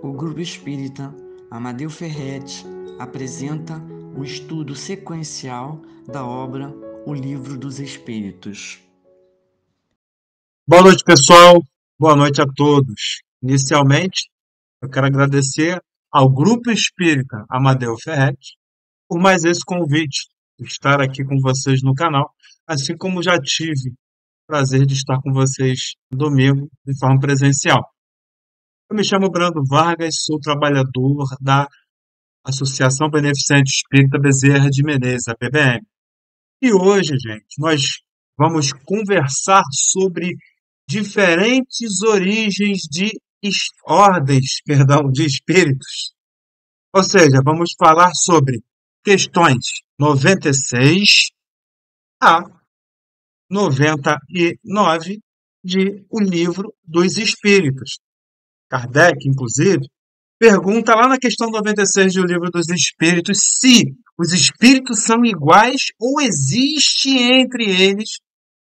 O Grupo Espírita Amadeu Ferretti apresenta o estudo sequencial da obra O Livro dos Espíritos. Boa noite, pessoal. Boa noite a todos. Inicialmente, eu quero agradecer ao Grupo Espírita Amadeu Ferretti por mais esse convite de estar aqui com vocês no canal, assim como já tive o prazer de estar com vocês no domingo de forma presencial. Eu me chamo Brando Vargas, sou trabalhador da Associação Beneficente Espírita Bezerra de Menezes, a PBM. E hoje, gente, nós vamos conversar sobre diferentes origens de ordens, de espíritos. Ou seja, vamos falar sobre questões 96 a 99 de O Livro dos Espíritos. Kardec, inclusive, pergunta lá na questão 96 do Livro dos Espíritos se os espíritos são iguais ou existe entre eles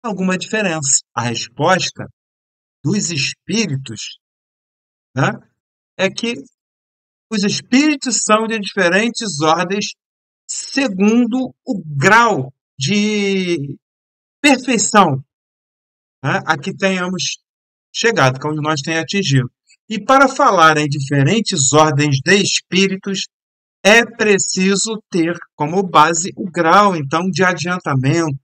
alguma diferença. A resposta dos espíritos, né, é que os espíritos são de diferentes ordens segundo o grau de perfeição, né, a que tenhamos chegado, que é onde nós tenhamos atingido. E para falar em diferentes ordens de espíritos, é preciso ter como base o grau, então, de adiantamento,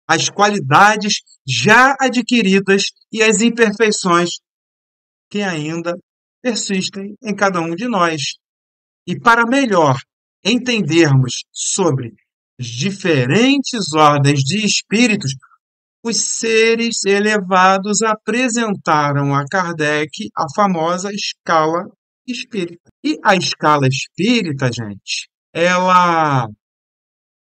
as qualidades já adquiridas e as imperfeições que ainda persistem em cada um de nós. E para melhor entendermos sobre as diferentes ordens de espíritos, os seres elevados apresentaram a Kardec a famosa escala espírita. E a escala espírita, gente, ela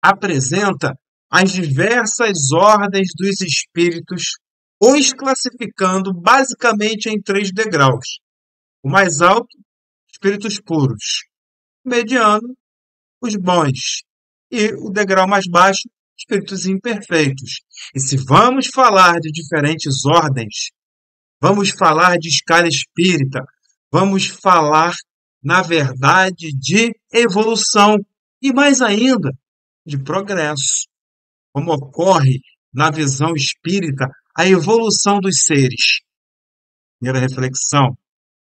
apresenta as diversas ordens dos espíritos, os classificando basicamente em 3 degraus. O mais alto, espíritos puros. O mediano, os bons. E o degrau mais baixo, espíritos imperfeitos. E se vamos falar de diferentes ordens, vamos falar de escala espírita, vamos falar, na verdade, de evolução e mais ainda, de progresso. Como ocorre na visão espírita a evolução dos seres. Primeira reflexão.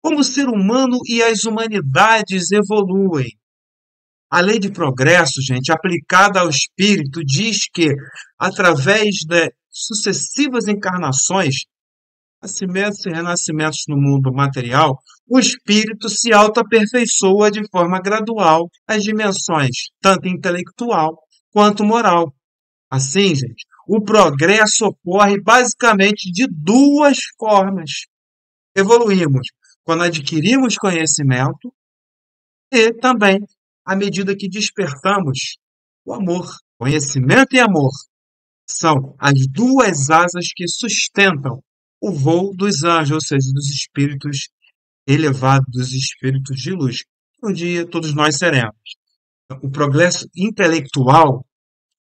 Como o ser humano e as humanidades evoluem. A lei de progresso, gente, aplicada ao espírito, diz que, através de sucessivas encarnações, nascimentos e renascimentos no mundo material, o espírito se autoaperfeiçoa de forma gradual às dimensões, tanto intelectual quanto moral. Assim, gente, o progresso ocorre basicamente de 2 formas. Evoluímos quando adquirimos conhecimento e também à medida que despertamos o amor. Conhecimento e amor são as 2 asas que sustentam o voo dos anjos, ou seja, dos espíritos elevados, dos espíritos de luz. Um dia todos nós seremos. O progresso intelectual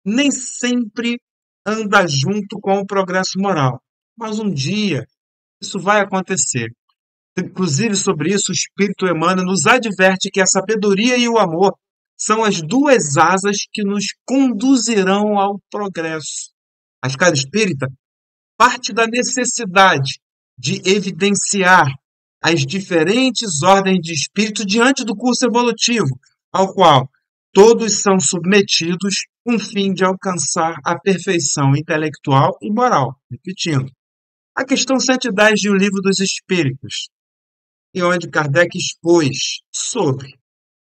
nem sempre anda junto com o progresso moral. Mas um dia isso vai acontecer. Inclusive, sobre isso, o Espírito Emmanuel nos adverte que a sabedoria e o amor são as 2 asas que nos conduzirão ao progresso. A escala espírita parte da necessidade de evidenciar as diferentes ordens de espírito diante do curso evolutivo, ao qual todos são submetidos com o fim de alcançar a perfeição intelectual e moral. Repetindo, a questão 110 de O Livro dos Espíritos, e onde Kardec expôs sobre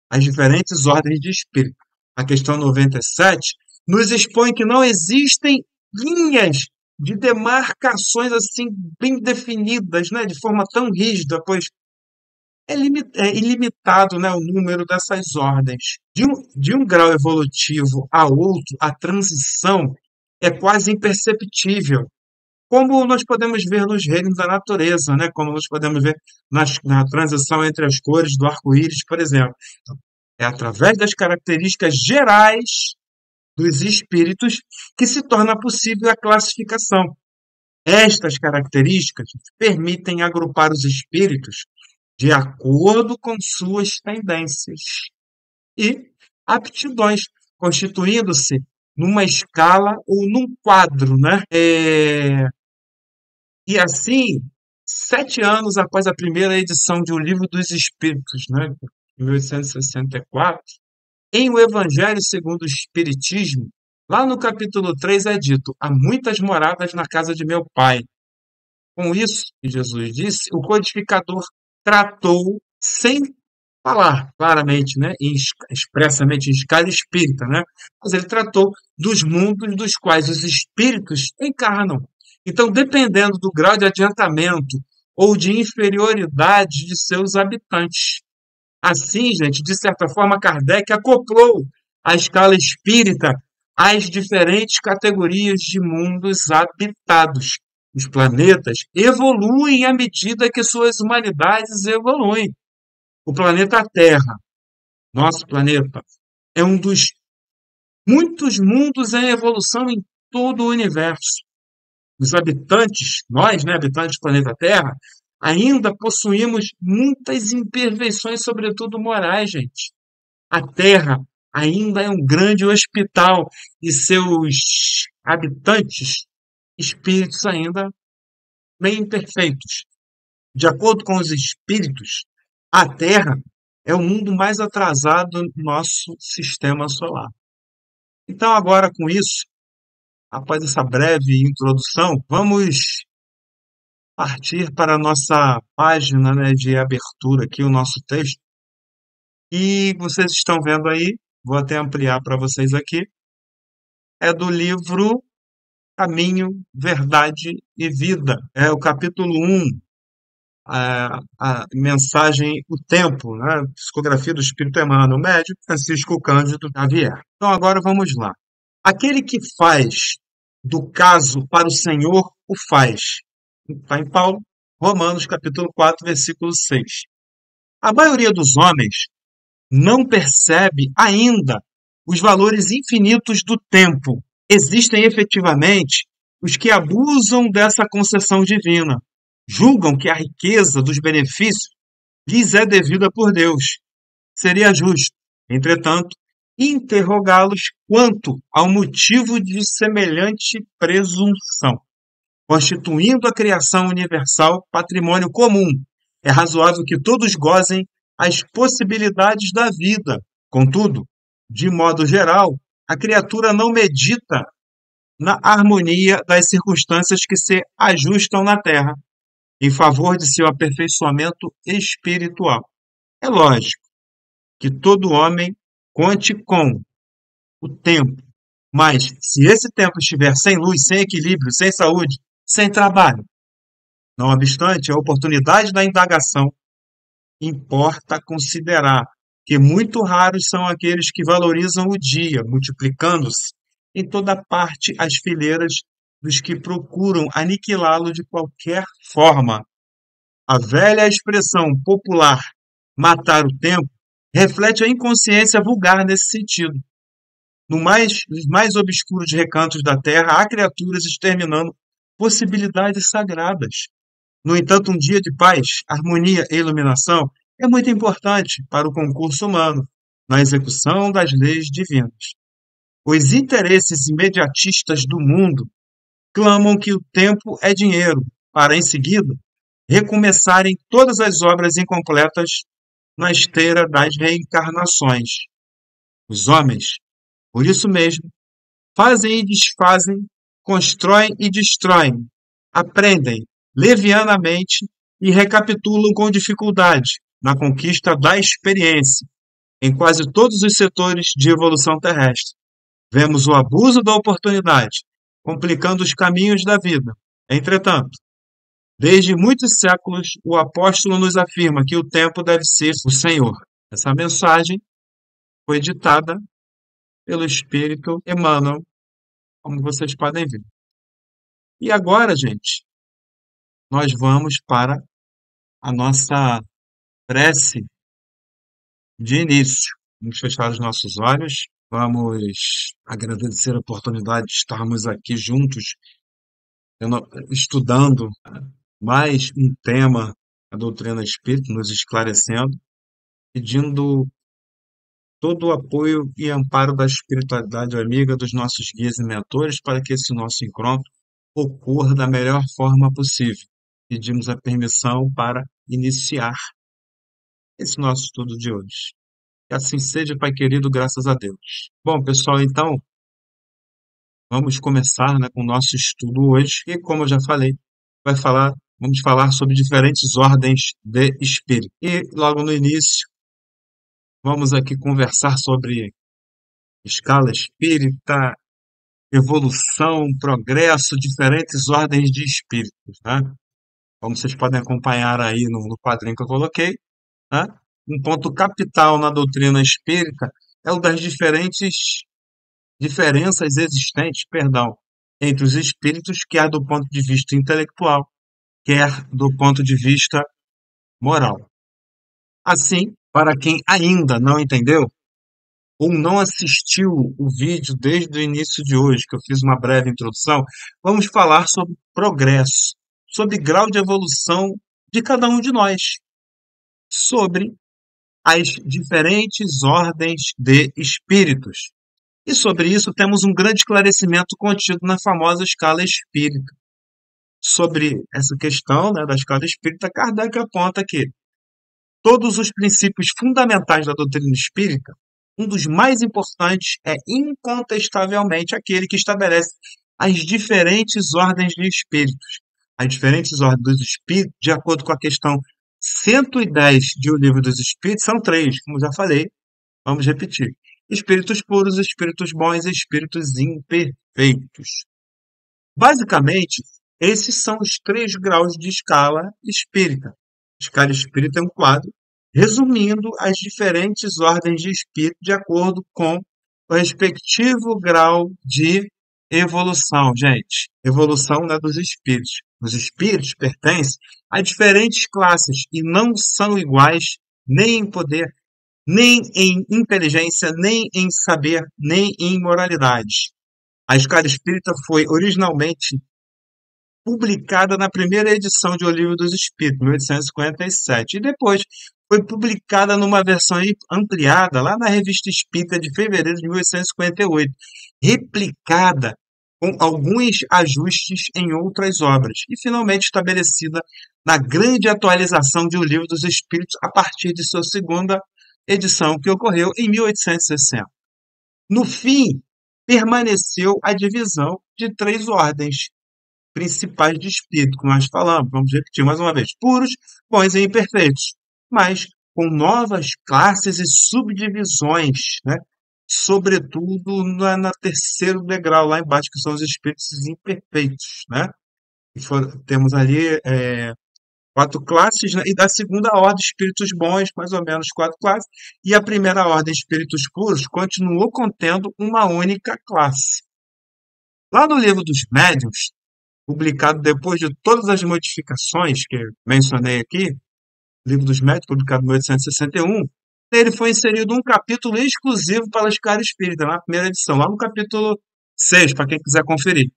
as diferentes ordens de espírito. A questão 97 nos expõe que não existem linhas de demarcações assim bem definidas, né, de forma tão rígida, pois é ilimitado, né, o número dessas ordens. De um grau evolutivo a outro, a transição é quase imperceptível, como nós podemos ver nos reinos da natureza, né, como nós podemos ver na transição entre as cores do arco-íris, por exemplo. Então, é através das características gerais dos espíritos que se torna possível a classificação. Estas características permitem agrupar os espíritos de acordo com suas tendências e aptidões, constituindo-se numa escala ou num quadro, né? E assim, 7 anos após a primeira edição de O Livro dos Espíritos, né, em 1864, em O Evangelho segundo o Espiritismo, lá no capítulo 3 é dito: há muitas moradas na casa de meu pai. Com isso, que Jesus disse, o codificador tratou sem falar claramente, né, expressamente em escala espírita, né, mas ele tratou dos mundos dos quais os espíritos encarnam. Então, dependendo do grau de adiantamento ou de inferioridade de seus habitantes. Assim, gente, de certa forma, Kardec acoplou a escala espírita às diferentes categorias de mundos habitados. Os planetas evoluem à medida que suas humanidades evoluem. O planeta Terra, nosso planeta, é um dos muitos mundos em evolução em todo o universo. Os habitantes, nós, né, habitantes do planeta Terra, ainda possuímos muitas imperfeições, sobretudo morais, gente. A Terra ainda é um grande hospital e seus habitantes, espíritos ainda bem imperfeitos. De acordo com os espíritos, a Terra é o mundo mais atrasado do nosso sistema solar. Então, agora com isso, após essa breve introdução, vamos partir para a nossa página, né, de abertura aqui, o nosso texto. E vocês estão vendo aí, vou até ampliar para vocês aqui, é do livro Caminho, Verdade e Vida. É o capítulo 1, a mensagem O Tempo, né? Psicografia do Espírito Emmanuel, médium Francisco Cândido Xavier. Então agora vamos lá. Aquele que faz do caso para o Senhor, o faz. Está em Paulo, Romanos capítulo 4, versículo 6. A maioria dos homens não percebe ainda os valores infinitos do tempo. Existem efetivamente os que abusam dessa concessão divina, julgam que a riqueza dos benefícios lhes é devida por Deus. Seria justo, entretanto, interrogá-los quanto ao motivo de semelhante presunção. Constituindo a criação universal patrimônio comum, é razoável que todos gozem as possibilidades da vida. Contudo, de modo geral, a criatura não medita na harmonia das circunstâncias que se ajustam na Terra, em favor de seu aperfeiçoamento espiritual. É lógico que todo homem conte com o tempo, mas se esse tempo estiver sem luz, sem equilíbrio, sem saúde, sem trabalho, não obstante, a oportunidade da indagação importa considerar que muito raros são aqueles que valorizam o dia, multiplicando-se em toda parte as fileiras dos que procuram aniquilá-lo de qualquer forma. A velha expressão popular matar o tempo reflete a inconsciência vulgar nesse sentido. Nos mais obscuros recantos da terra há criaturas exterminando possibilidades sagradas. No entanto, um dia de paz, harmonia e iluminação é muito importante para o concurso humano na execução das leis divinas. Os interesses imediatistas do mundo clamam que o tempo é dinheiro, para em seguida recomeçarem todas as obras incompletas na esteira das reencarnações. Os homens, por isso mesmo, fazem e desfazem, constroem e destroem, aprendem levianamente e recapitulam com dificuldade na conquista da experiência em quase todos os setores de evolução terrestre. Vemos o abuso da oportunidade, complicando os caminhos da vida. Entretanto, desde muitos séculos, o apóstolo nos afirma que o tempo deve ser o Senhor. Essa mensagem foi ditada pelo Espírito Emmanuel, como vocês podem ver. E agora, gente, nós vamos para a nossa prece de início. Vamos fechar os nossos olhos, vamos agradecer a oportunidade de estarmos aqui juntos, estudando mais um tema a doutrina espírita, nos esclarecendo, pedindo todo o apoio e amparo da espiritualidade amiga dos nossos guias e mentores para que esse nosso encontro ocorra da melhor forma possível. Pedimos a permissão para iniciar esse nosso estudo de hoje. Que assim seja, Pai querido, graças a Deus. Bom, pessoal, então, vamos começar, né, com o nosso estudo hoje, e como eu já falei, vamos falar sobre diferentes ordens de espírito. E logo no início, vamos aqui conversar sobre escala espírita, evolução, progresso, diferentes ordens de espíritos, né? Como vocês podem acompanhar aí no quadrinho que eu coloquei, né? Um ponto capital na doutrina espírita é o das diferenças existentes, perdão, entre os espíritos, quer do ponto de vista intelectual, quer do ponto de vista moral. Assim, para quem ainda não entendeu ou não assistiu o vídeo desde o início de hoje, que eu fiz uma breve introdução, vamos falar sobre progresso, sobre grau de evolução de cada um de nós, sobre as diferentes ordens de espíritos. E sobre isso temos um grande esclarecimento contido na famosa escala espírita. Sobre essa questão, né, da escala espírita, Kardec aponta que todos os princípios fundamentais da doutrina espírita, um dos mais importantes é incontestavelmente aquele que estabelece as diferentes ordens de espíritos. As diferentes ordens dos espíritos, de acordo com a questão 110 de O Livro dos Espíritos, são três, como já falei, vamos repetir. Espíritos puros, espíritos bons e espíritos imperfeitos. Basicamente, esses são os três graus de escala espírita. Escala espírita é um quadro resumindo as diferentes ordens de espírito de acordo com o respectivo grau de evolução, gente. Evolução, né, dos espíritos. Os espíritos pertencem a diferentes classes e não são iguais nem em poder, nem em inteligência, nem em saber, nem em moralidade. A escala espírita foi originalmente publicada na primeira edição de O Livro dos Espíritos, 1857, e depois foi publicada numa versão ampliada lá na Revista Espírita de fevereiro de 1858, replicada com alguns ajustes em outras obras, e finalmente estabelecida na grande atualização de O Livro dos Espíritos a partir de sua segunda edição, que ocorreu em 1860. No fim, permaneceu a divisão de três ordens principais de espírito, como nós falamos, vamos repetir mais uma vez, puros, bons e imperfeitos, mas com novas classes e subdivisões, né? Sobretudo na terceiro degrau, lá embaixo, que são os espíritos imperfeitos, né? Temos ali quatro classes, né? E da segunda ordem, espíritos bons, mais ou menos quatro classes, e a primeira ordem, espíritos puros, continuou contendo uma única classe. Lá no Livro dos Médiuns, publicado depois de todas as modificações que mencionei aqui, Livro dos Médiuns, publicado em 1861, nele foi inserido um capítulo exclusivo para a escala espírita, na primeira edição, lá no capítulo 6, para quem quiser conferir.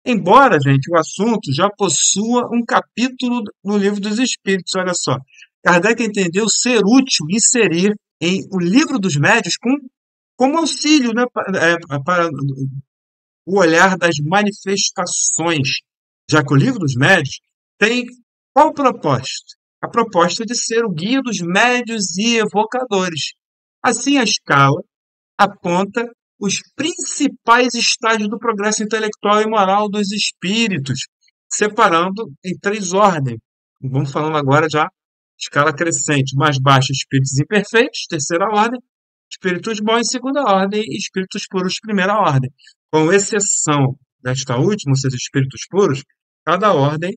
Embora, gente, o assunto já possua um capítulo no Livro dos Espíritos, olha só. Kardec entendeu ser útil inserir em o Livro dos Médiuns como auxílio, né, para o olhar das manifestações, já que o Livro dos Médiuns tem qual proposta? A proposta de ser o guia dos médiuns e evocadores. Assim, a escala aponta os principais estágios do progresso intelectual e moral dos espíritos, separando em três ordens. Vamos falando agora já escala crescente, mais baixa, espíritos imperfeitos, terceira ordem, espíritos bons, segunda ordem, e espíritos puros, primeira ordem. Com exceção desta última, ou seja, espíritos puros, cada ordem,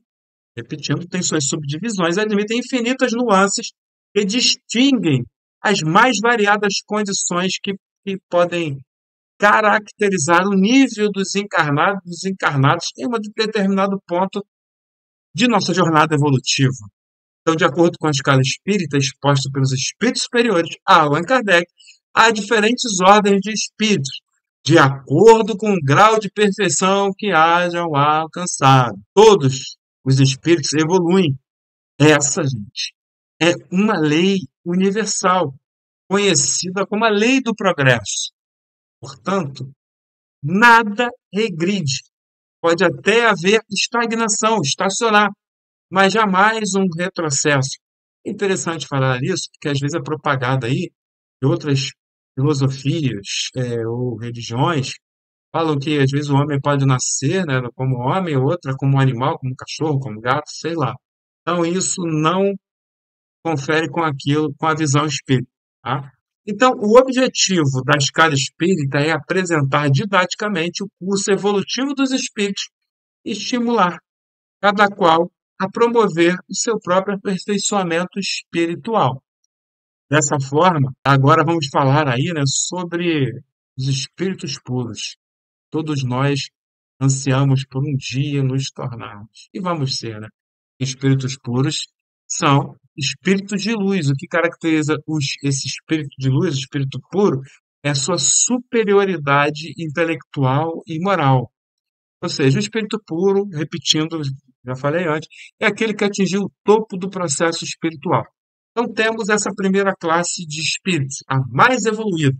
repetindo, tem suas subdivisões, admitem infinitas nuances que distinguem as mais variadas condições que podem caracterizar o nível dos encarnados em um determinado ponto de nossa jornada evolutiva. Então, de acordo com a escala espírita exposta pelos espíritos superiores a Allan Kardec, há diferentes ordens de espíritos, de acordo com o grau de perfeição que hajam alcançado. Todos os espíritos evoluem Essa, gente, é uma lei universal, conhecida como a lei do progresso. Portanto, nada regride. Pode até haver estagnação, estacionar, mas jamais um retrocesso. É interessante falar isso, porque às vezes é propagada aí de outras filosofias, ou religiões, falam que às vezes o homem pode nascer, né, como homem, outra como animal, como cachorro, como gato, sei lá. Então isso não confere com aquilo, com a visão espírita, tá? Então, o objetivo da escala espírita é apresentar didaticamente o curso evolutivo dos espíritos e estimular cada qual a promover o seu próprio aperfeiçoamento espiritual. Dessa forma, agora vamos falar aí, né, sobre os espíritos puros. Todos nós ansiamos por um dia nos tornarmos. E vamos ser, né? Espíritos puros são espíritos de luz. O que caracteriza esse espírito de luz, espírito puro, é a sua superioridade intelectual e moral. Ou seja, o espírito puro, repetindo, já falei antes, é aquele que atingiu o topo do processo espiritual. Então temos essa primeira classe de espíritos, a mais evoluída,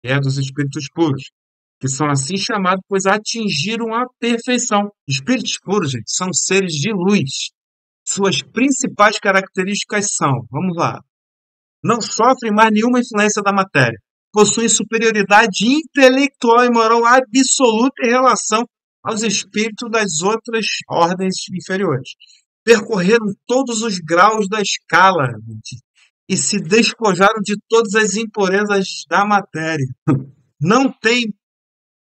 que é a dos espíritos puros, que são assim chamados, pois atingiram a perfeição. Espíritos puros, gente, são seres de luz. Suas principais características são, vamos lá, não sofrem mais nenhuma influência da matéria, possuem superioridade intelectual e moral absoluta em relação aos espíritos das outras ordens inferiores. Percorreram todos os graus da escala, gente, e se despojaram de todas as impurezas da matéria. Não tem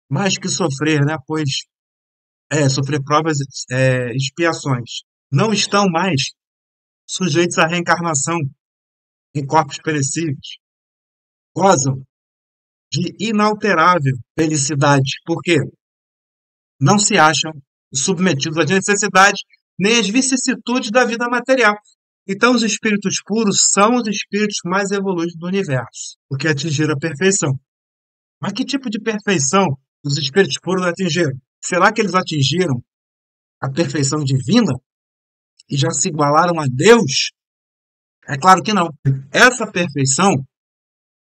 mais que sofrer, né? Pois sofrer provas, expiações. Não estão mais sujeitos à reencarnação em corpos perecíveis. Gozam de inalterável felicidade. Por quê? Não se acham submetidos às necessidades nem às vicissitudes da vida material. Então, os espíritos puros são os espíritos mais evoluídos do universo, porque atingiram a perfeição. Mas que tipo de perfeição os espíritos puros atingiram? Será que eles atingiram a perfeição divina e já se igualaram a Deus? É claro que não. Essa perfeição,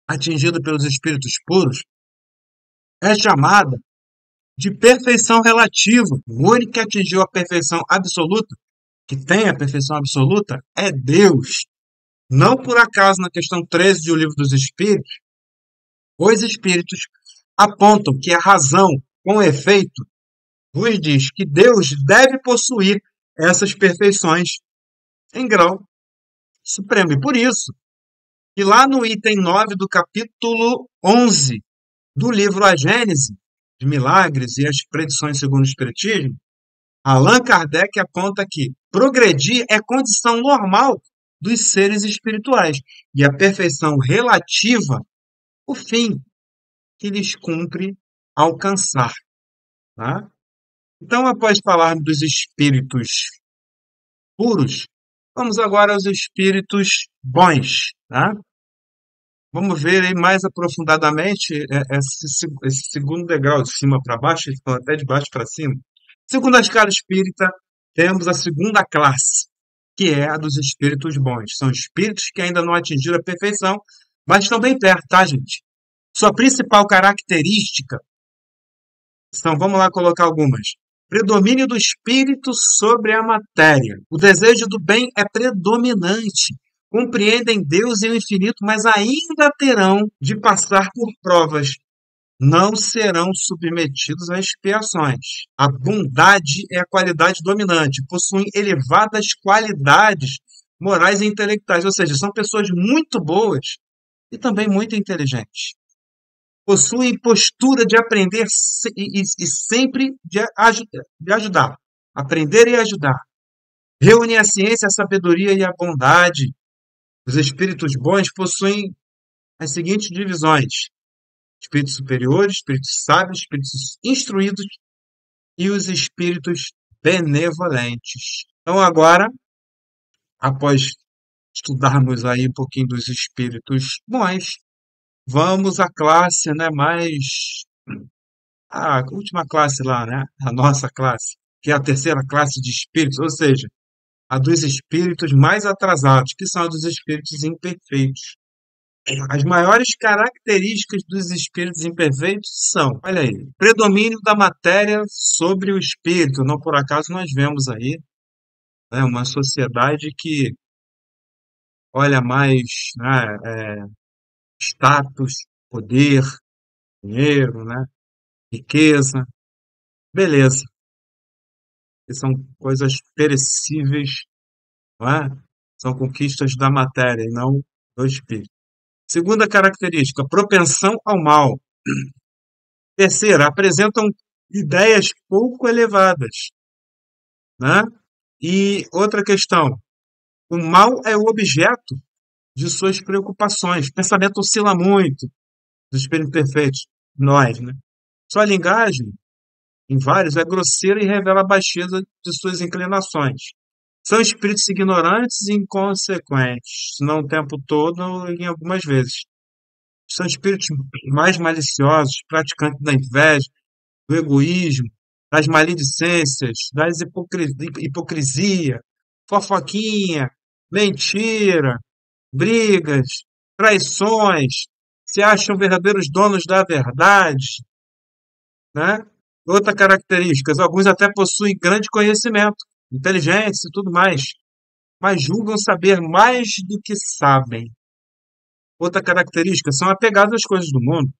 atingida pelos espíritos puros, é chamada de perfeição relativa. O único que atingiu a perfeição absoluta, que tem a perfeição absoluta, é Deus. Não por acaso, na questão 13 do Livro dos Espíritos, os espíritos apontam que a razão, com efeito, vos diz que Deus deve possuir essas perfeições em grau supremo. E por isso, que lá no item 9 do capítulo 11 do livro A Gênese, de Milagres e as Predições segundo o Espiritismo, Allan Kardec aponta que progredir é condição normal dos seres espirituais e a perfeição relativa, o fim que lhes cumpre alcançar. Tá? Então, após falarmos dos espíritos puros, vamos agora aos espíritos bons. Tá? Vamos ver aí mais aprofundadamente esse segundo degrau, de cima para baixo, até de baixo para cima. Segundo a escala espírita, temos a segunda classe, que é a dos espíritos bons. São espíritos que ainda não atingiram a perfeição, mas estão bem perto, tá, gente? Sua principal característica são, vamos lá colocar algumas. Predomínio do espírito sobre a matéria. O desejo do bem é predominante. Compreendem Deus e o infinito, mas ainda terão de passar por provas. Não serão submetidos a expiações. A bondade é a qualidade dominante. Possuem elevadas qualidades morais e intelectuais, ou seja, são pessoas muito boas e também muito inteligentes. Possuem postura de aprender e sempre de ajudar. Aprender e ajudar. Reúnem a ciência, a sabedoria e a bondade. Os espíritos bons possuem as seguintes divisões: espíritos superiores, espíritos sábios, espíritos instruídos e os espíritos benevolentes. Então, agora, após estudarmos aí um pouquinho dos espíritos bons, vamos à classe, né, a última classe lá, né, a nossa classe, que é a terceira classe de espíritos, ou seja, a dos espíritos mais atrasados, que são a dos espíritos imperfeitos. As maiores características dos espíritos imperfeitos são, olha aí, predomínio da matéria sobre o espírito. Não por acaso nós vemos aí, né, uma sociedade que olha mais, né, status, poder, dinheiro, né, riqueza, beleza, que são coisas perecíveis, não é? São conquistas da matéria e não do espírito. Segunda característica, propensão ao mal. Terceira, apresentam ideias pouco elevadas, né? E outra questão, o mal é o objeto de suas preocupações. O pensamento oscila muito dos espíritos perfeitos, nós, né? Sua linguagem, em vários, é grosseira e revela a baixeza de suas inclinações. São espíritos ignorantes e inconsequentes, não o tempo todo, em algumas vezes. São espíritos mais maliciosos, praticantes da inveja, do egoísmo, das maledicências, das hipocrisia, fofoquinha, mentira, brigas, traições, se acham verdadeiros donos da verdade, né? Outra característica, alguns até possuem grande conhecimento, inteligência e tudo mais, mas julgam saber mais do que sabem. Outra característica, são apegados às coisas do mundo,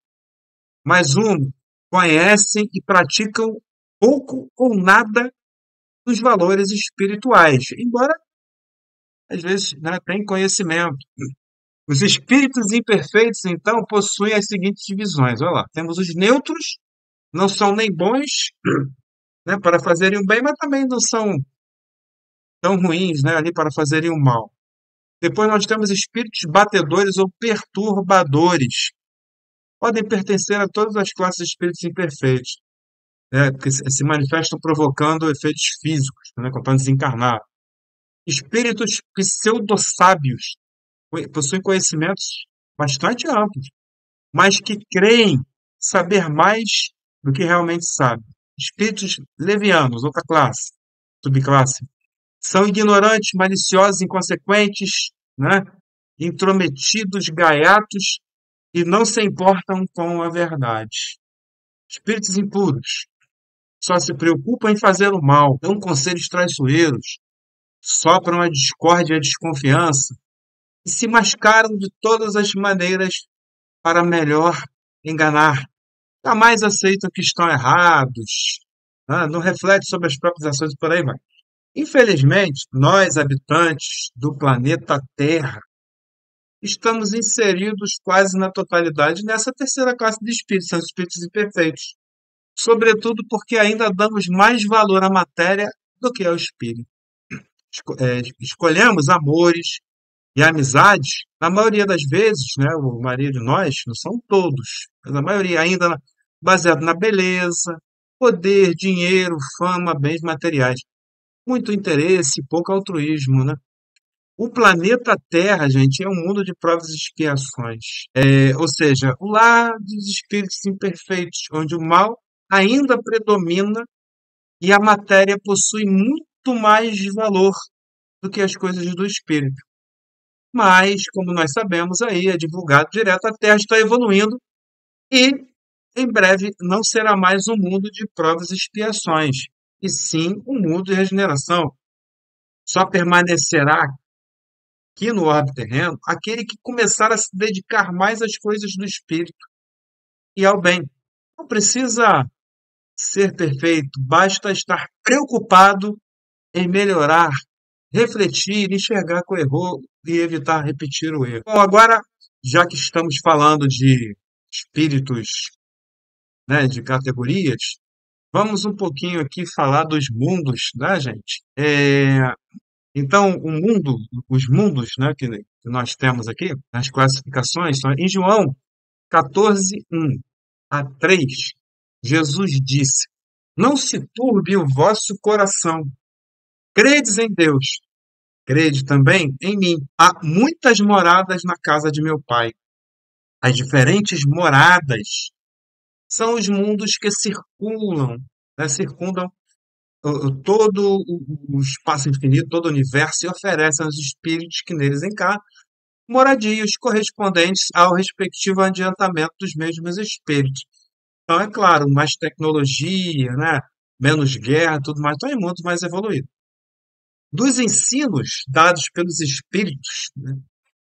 mas conhecem e praticam pouco ou nada dos valores espirituais, embora às vezes, né, tenham conhecimento. Os espíritos imperfeitos, então, possuem as seguintes divisões. Olha lá, temos os neutros, não são nem bons, né, para fazerem o bem, mas também não são tão ruins, né, ali para fazerem o mal. Depois nós temos espíritos batedores ou perturbadores. Podem pertencer a todas as classes de espíritos imperfeitos, né, que se manifestam provocando efeitos físicos, né, quando estão desencarnados. Espíritos pseudo-sábios possuem conhecimentos bastante amplos, mas que creem saber mais do que realmente sabem. Espíritos levianos, outra classe, subclasse, são ignorantes, maliciosos, inconsequentes, né? Intrometidos, gaiatos e não se importam com a verdade. Espíritos impuros só se preocupam em fazer o mal, dão conselhos traiçoeiros, sopram a discórdia e a desconfiança e se mascaram de todas as maneiras para melhor enganar. Jamais aceitam que estão errados, né? Não refletem sobre as próprias ações e por aí vai. Infelizmente, nós, habitantes do planeta Terra, estamos inseridos quase na totalidade nessa terceira classe de espíritos, são os espíritos imperfeitos. Sobretudo porque ainda damos mais valor à matéria do que ao espírito. Escolhemos amores e amizades, na maioria das vezes, né, a maioria de nós, não são todos, mas a maioria ainda baseado na beleza, poder, dinheiro, fama, bens materiais. Muito interesse e pouco altruísmo, né? O planeta Terra, gente, é um mundo de provas e expiações. Ou seja, o lar dos espíritos imperfeitos, onde o mal ainda predomina e a matéria possui muito mais valor do que as coisas do espírito. Mas, como nós sabemos, aí é divulgado direto, a Terra está evoluindo e, em breve, não será mais um mundo de provas e expiações, e sim um mundo de regeneração. Só permanecerá aqui no orbe terreno aquele que começar a se dedicar mais às coisas do espírito e ao bem. Não precisa ser perfeito, basta estar preocupado em melhorar, refletir, enxergar que errou e evitar repetir o erro. Bom, agora, já que estamos falando de espíritos, né, de categorias, vamos um pouquinho aqui falar dos mundos, né, gente? Então, os mundos, né, que nós temos aqui, nas classificações, são em João 14:1 a 3, Jesus disse: Não se turbe o vosso coração. Credes em Deus, crede também em mim. Há muitas moradas na casa de meu Pai. As diferentes moradas são os mundos que circundam todo o espaço infinito, todo o universo, e oferece aos espíritos que neles encarnam moradias correspondentes ao respectivo adiantamento dos mesmos espíritos. Então, é claro, mais tecnologia, né? Menos guerra, tudo mais, então é muito mais evoluído. Dos ensinos dados pelos espíritos, né,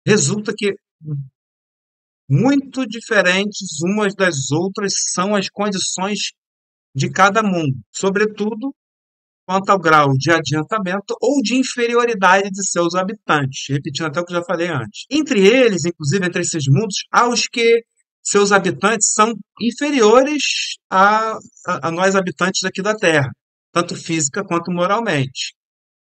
resulta que muito diferentes umas das outras são as condições de cada mundo, sobretudo quanto ao grau de adiantamento ou de inferioridade de seus habitantes, repetindo até o que eu já falei antes. Entre eles, inclusive entre esses mundos, há os que seus habitantes são inferiores a nós habitantes aqui da Terra, tanto física quanto moralmente.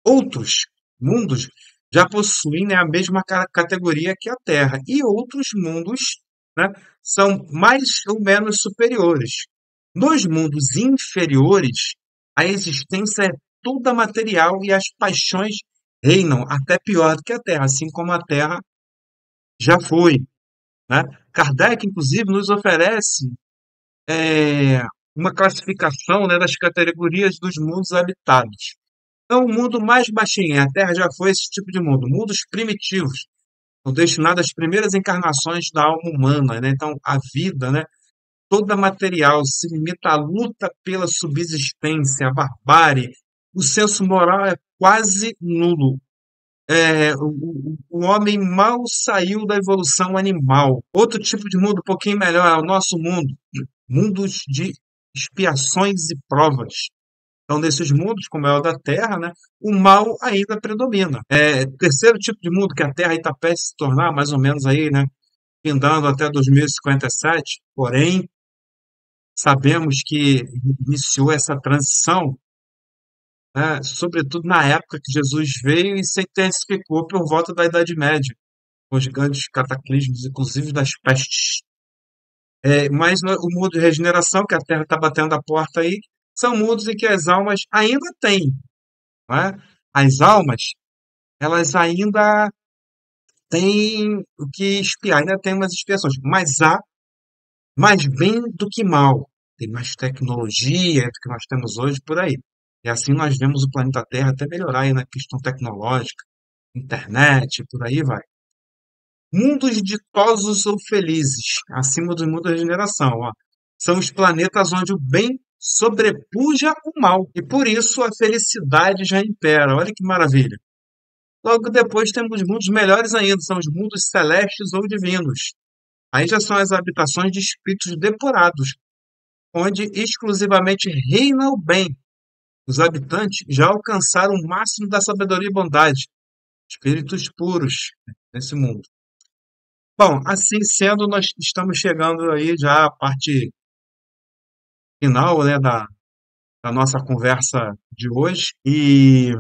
Outros mundos já possuem, né, a mesma categoria que a Terra, e outros mundos, né, são mais ou menos superiores. Nos mundos inferiores, a existência é toda material e as paixões reinam, até pior do que a Terra, assim como a Terra já foi, né? Kardec, inclusive, nos oferece é, uma classificação, né, das categorias dos mundos habitados. Então, o mundo mais baixinho, a Terra já foi esse tipo de mundo, mundos primitivos, são destinados às primeiras encarnações da alma humana, né? Então, a vida, né, toda material se limita à luta pela subsistência, à barbárie. O senso moral é quase nulo. O homem mal saiu da evolução animal. Outro tipo de mundo, um pouquinho melhor, é o nosso mundo. Mundos de expiações e provas. Então, nesses mundos, como é o da Terra, né, o mal ainda predomina. Terceiro tipo de mundo que a Terra está prestes a se tornar, mais ou menos aí, né, findando até 2057, porém, sabemos que iniciou essa transição, né, sobretudo na época que Jesus veio e se intensificou por volta da Idade Média, com os grandes cataclismos, inclusive das pestes. Mas o mundo de regeneração, que a Terra está batendo a porta aí, são mundos em que as almas ainda têm, não é? As almas, elas ainda têm o que expiar, ainda tem umas expiações, mas há mais bem do que mal. Tem mais tecnologia do que nós temos hoje por aí. E assim nós vemos o planeta Terra até melhorar aí na questão tecnológica, internet, por aí vai. Mundos ditosos ou felizes, acima do mundo da regeneração, ó, são os planetas onde o bem sobrepuja o mal. E por isso a felicidade já impera. Olha que maravilha. Logo depois temos mundos melhores ainda, são os mundos celestes ou divinos. Aí já são as habitações de espíritos depurados, onde exclusivamente reina o bem. Os habitantes já alcançaram o máximo da sabedoria e bondade, espíritos puros nesse mundo. Bom, assim sendo, nós estamos chegando aí já à parte final, né, da nossa conversa de hoje, e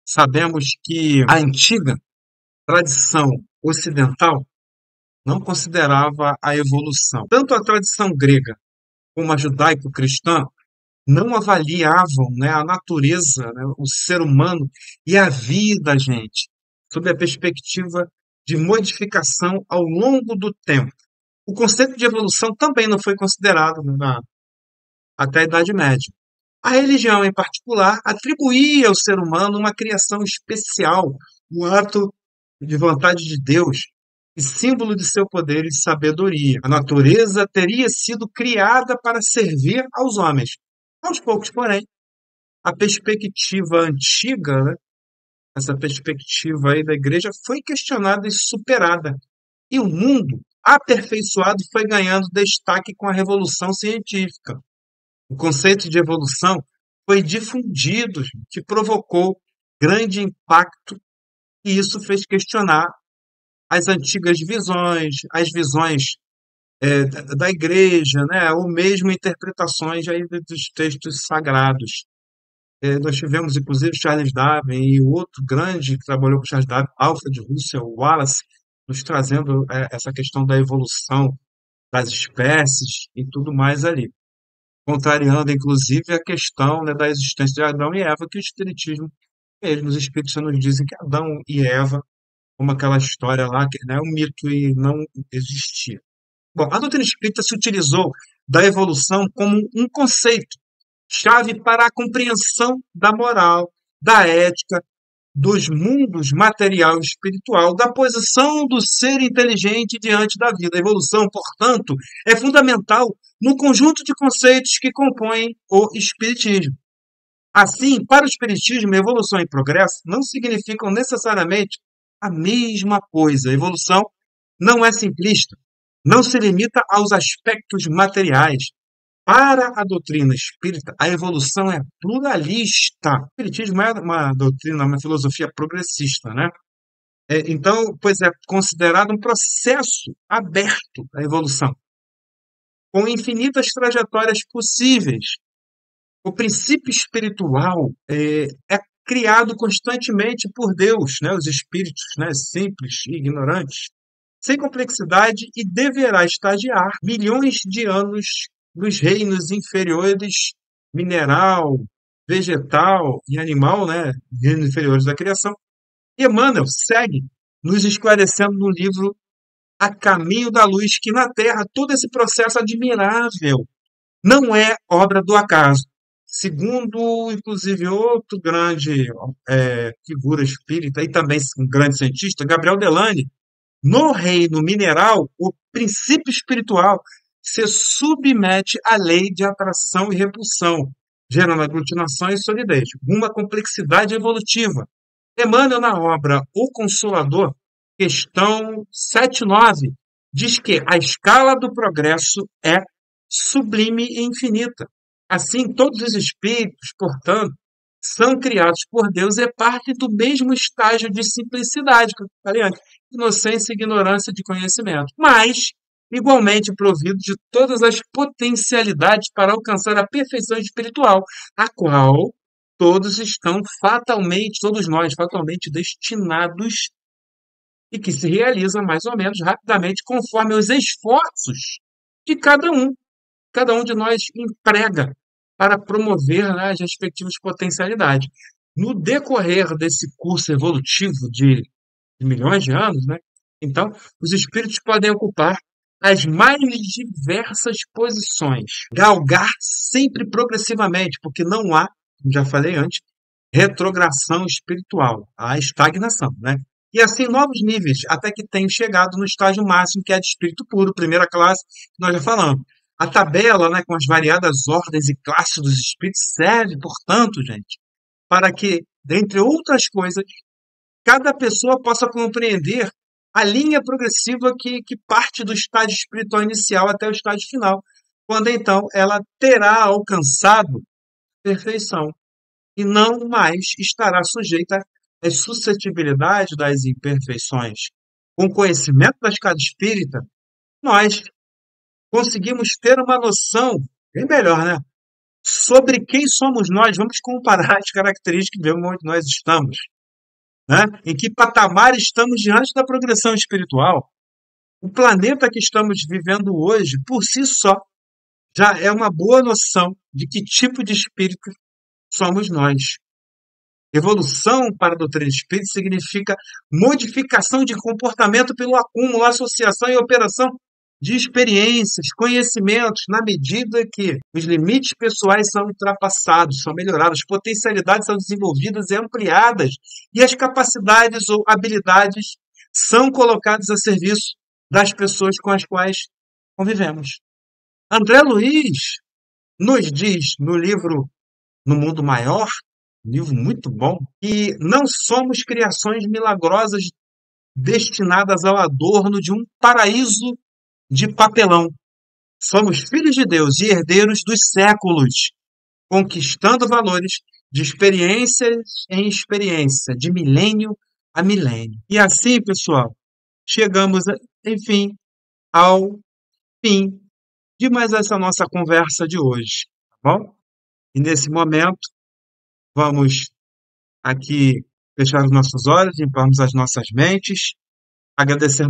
sabemos que a antiga tradição ocidental não considerava a evolução. Tanto a tradição grega como a judaico-cristã não avaliavam, né, a natureza, né, o ser humano e a vida, gente, sob a perspectiva de modificação ao longo do tempo. O conceito de evolução também não foi considerado, né, até a Idade Média. A religião, em particular, atribuía ao ser humano uma criação especial, um ato de vontade de Deus e símbolo de seu poder e sabedoria. A natureza teria sido criada para servir aos homens. Aos poucos, porém, a perspectiva antiga, né, essa perspectiva aí da igreja, foi questionada e superada. E o mundo aperfeiçoado foi ganhando destaque com a revolução científica. O conceito de evolução foi difundido, que provocou grande impacto, e isso fez questionar as antigas visões, as visões da igreja, né, ou mesmo interpretações aí dos textos sagrados. Nós tivemos, inclusive, Charles Darwin e outro grande que trabalhou com Charles Darwin, Alfred Russel Wallace, nos trazendo essa questão da evolução das espécies e tudo mais ali, contrariando, inclusive, a questão, né, da existência de Adão e Eva, que o Espiritismo, mesmo os Espíritos nos dizem que Adão e Eva, como aquela história lá, que é um mito e não existia. Bom, a doutrina espírita se utilizou da evolução como um conceito chave para a compreensão da moral, da ética, dos mundos material e espiritual, da posição do ser inteligente diante da vida. A evolução, portanto, é fundamental no conjunto de conceitos que compõem o Espiritismo. Assim, para o Espiritismo, evolução e progresso não significam necessariamente a mesma coisa. A evolução não é simplista, não se limita aos aspectos materiais. Para a doutrina espírita, a evolução é pluralista. O espiritismo é uma doutrina, uma filosofia progressista, né? Então, pois é considerado um processo aberto a evolução, com infinitas trajetórias possíveis. O princípio espiritual é criado constantemente por Deus, né? Os espíritos, né? Simples e ignorantes, sem complexidade, e deverá estagiar milhões de anos nos reinos inferiores, mineral, vegetal e animal, né? Reinos inferiores da criação. E Emmanuel segue nos esclarecendo no livro A Caminho da Luz que na Terra todo esse processo admirável não é obra do acaso. Segundo, inclusive, outro grande figura espírita e também um grande cientista, Gabriel Delany, no reino mineral, o princípio espiritual se submete à lei de atração e repulsão, gerando aglutinação e solidez, uma complexidade evolutiva. Emmanuel, na obra O Consolador, questão 79, diz que a escala do progresso é sublime e infinita. Assim, todos os espíritos, portanto, são criados por Deus e partem do mesmo estágio de simplicidade, que eu falei antes, inocência e ignorância de conhecimento, mas igualmente providos de todas as potencialidades para alcançar a perfeição espiritual, a qual todos estão fatalmente, todos nós, fatalmente destinados e que se realiza mais ou menos rapidamente conforme os esforços de cada um de nós emprega para promover, né, as respectivas potencialidades. No decorrer desse curso evolutivo de milhões de anos, né, então, os espíritos podem ocupar as mais diversas posições, galgar sempre progressivamente, porque não há, como já falei antes, retrogradação espiritual, há estagnação, né? E assim novos níveis, até que tenham chegado no estágio máximo, que é de espírito puro, primeira classe, que nós já falamos. A tabela, né, com as variadas ordens e classes dos espíritos serve, portanto, gente, para que, dentre outras coisas, cada pessoa possa compreender a linha progressiva que parte do estágio espiritual inicial até o estágio final, quando então ela terá alcançado perfeição e não mais estará sujeita às suscetibilidades das imperfeições. Com o conhecimento da escada espírita, nós conseguimos ter uma noção bem melhor, né? Sobre quem somos nós, vamos comparar as características e ver onde nós estamos, né? Em que patamar estamos diante da progressão espiritual. O planeta que estamos vivendo hoje, por si só, já é uma boa noção de que tipo de espírito somos nós. Evolução para a doutrina espírita significa modificação de comportamento pelo acúmulo, associação e operação de experiências, conhecimentos, na medida que os limites pessoais são ultrapassados, são melhorados, as potencialidades são desenvolvidas e ampliadas, e as capacidades ou habilidades são colocadas a serviço das pessoas com as quais convivemos. André Luiz nos diz no livro No Mundo Maior, um livro muito bom, que não somos criações milagrosas destinadas ao adorno de um paraíso de papelão. Somos filhos de Deus e herdeiros dos séculos, conquistando valores de experiências em experiência, de milênio a milênio. E assim, pessoal, chegamos, enfim, ao fim de mais essa nossa conversa de hoje, tá bom? E nesse momento, vamos aqui fechar os nossos olhos, limparmos as nossas mentes, agradecer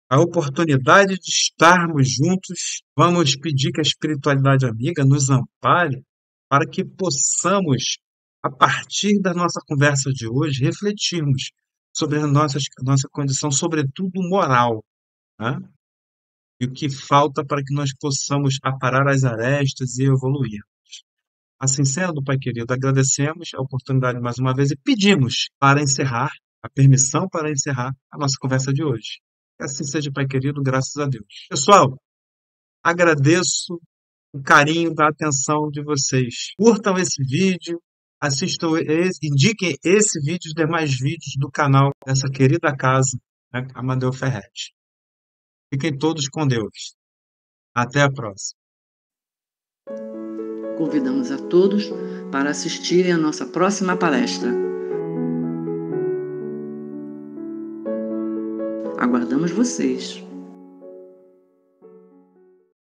a oportunidade de estarmos juntos. Vamos pedir que a espiritualidade amiga nos ampare para que possamos, a partir da nossa conversa de hoje, refletirmos sobre a nossa condição, sobretudo moral, né? e o que falta para que nós possamos aparar as arestas e evoluir. Assim sendo, Pai querido, agradecemos a oportunidade mais uma vez e pedimos para encerrar, a permissão para encerrar a nossa conversa de hoje. Que assim seja, Pai querido, graças a Deus. Pessoal, agradeço o carinho da atenção de vocês. Curtam esse vídeo, assistam indiquem esse vídeo e os demais vídeos do canal dessa querida casa, né, Amadeu Ferretti. Fiquem todos com Deus. Até a próxima. Convidamos a todos para assistirem a nossa próxima palestra. Aguardamos vocês!